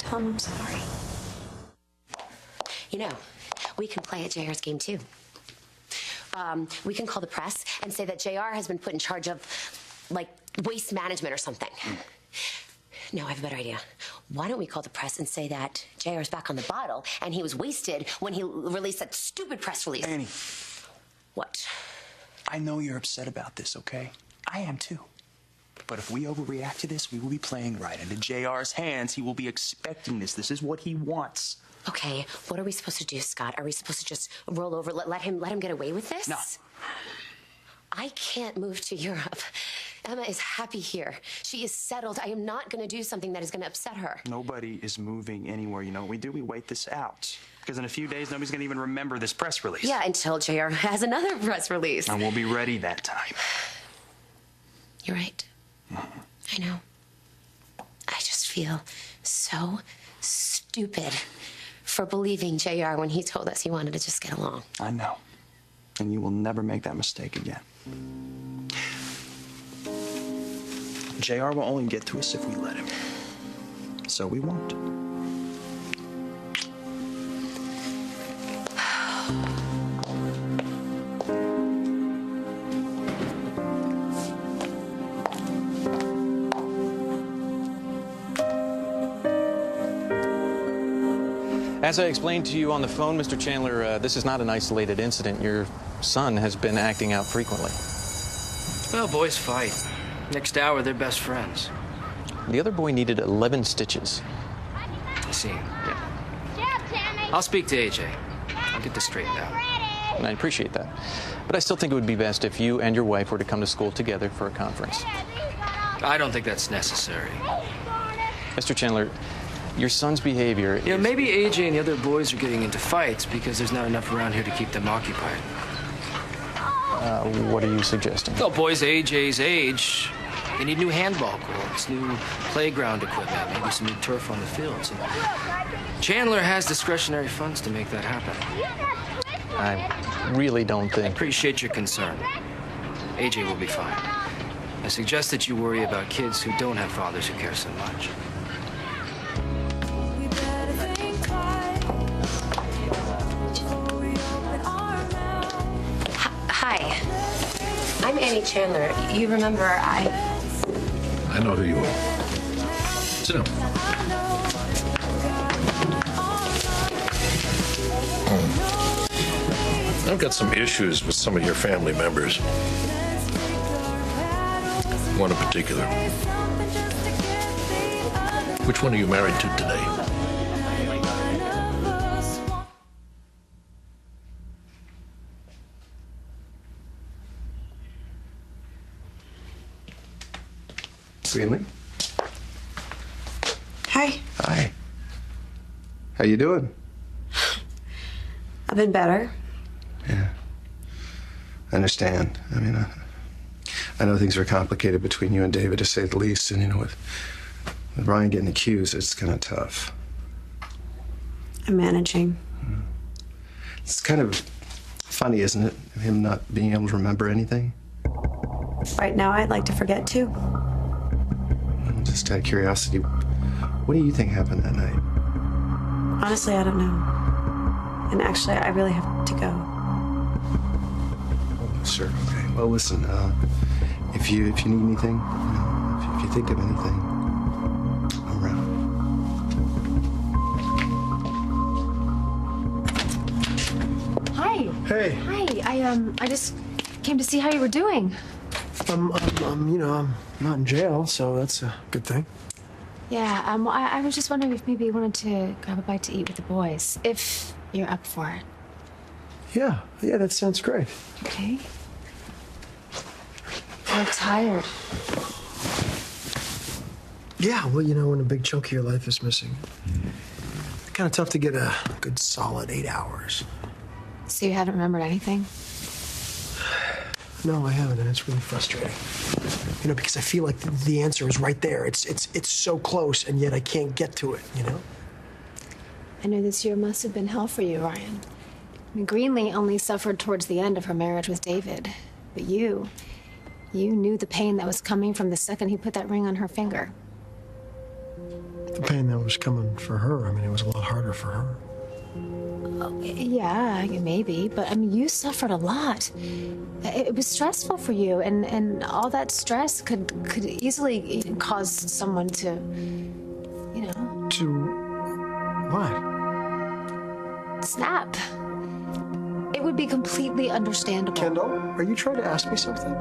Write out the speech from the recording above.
Tell him I'm sorry. You know, we can play at JR's game, too. We can call the press and say that JR has been put in charge of, like, waste management or something. No, I have a better idea. Why don't we call the press and say that JR's back on the bottle and he was wasted when he released that stupid press release? Annie. What? I know you're upset about this, okay? I am, too. But if we overreact to this, we will be playing right into JR's hands. He will be expecting this. This is what he wants. Okay, what are we supposed to do, Scott? Are we supposed to just roll over, let him get away with this? No. I can't move to Europe. Emma is happy here. She is settled. I am not going to do something that is going to upset her. Nobody is moving anywhere. You know what we do? We wait this out. Because in a few days, nobody's going to even remember this press release. Yeah, until JR has another press release. And we'll be ready that time. You're right. I know. I just feel so stupid for believing JR when he told us he wanted to just get along. I know. And you will never make that mistake again. JR will only get to us if we let him. So we won't. As I explained to you on the phone, Mr. Chandler, this is not an isolated incident. Your son has been acting out frequently. Well, boys fight. Next hour, they're best friends. The other boy needed 11 stitches. I see. Yeah. I'll speak to AJ. I'll get this straightened out. And I appreciate that. But I still think it would be best if you and your wife were to come to school together for a conference. I don't think that's necessary. Mr. Chandler, your son's behavior You know, maybe AJ and the other boys are getting into fights because there's not enough around here to keep them occupied. What are you suggesting? Well, boys AJ's age, they need new handball courts, new playground equipment, maybe some new turf on the fields. And Chandler has discretionary funds to make that happen. I really don't I think... appreciate your concern. AJ will be fine. I suggest that you worry about kids who don't have fathers who care so much. Hi. I'm Annie Chandler. You remember I know who you are. Sit down. I've got some issues with some of your family members. One in particular. Which one are you married to today? Really? Hi. Hi. How you doing? I've been better. Yeah. I understand. I mean, I know things are complicated between you and David, to say the least. And, you know, with Ryan getting accused, it's kind of tough. I'm managing. It's kind of funny, isn't it? Him not being able to remember anything. Right now, I'd like to forget, too. Just out of curiosity, what do you think happened that night? Honestly, I don't know. And actually, I really have to go. Sure, okay. Well, listen, if you need anything, you know, if you think of anything, I'm around. Hi. Hey. Hi. I just came to see how you were doing. You know, I'm not in jail, so that's a good thing. Yeah. I was just wondering if maybe you wanted to grab a bite to eat with the boys, if you're up for it. Yeah, that sounds great. Okay. I'm tired. Yeah, well, you know, when a big chunk of your life is missing, kind of tough to get a good solid 8 hours. So you haven't remembered anything? No, I haven't, and it's really frustrating. You know, because I feel like the answer is right there. It's so close, and yet I can't get to it, you know? I know this year must have been hell for you, Ryan. I mean, Greenlee only suffered towards the end of her marriage with David. But you knew the pain that was coming from the second he put that ring on her finger. The pain that was coming for her, I mean, it was a lot harder for her. Yeah, maybe, but I mean, you suffered a lot. It was stressful for you, and all that stress could easily cause someone to, you know. To what? Snap. It would be completely understandable. Kendall, are you trying to ask me something?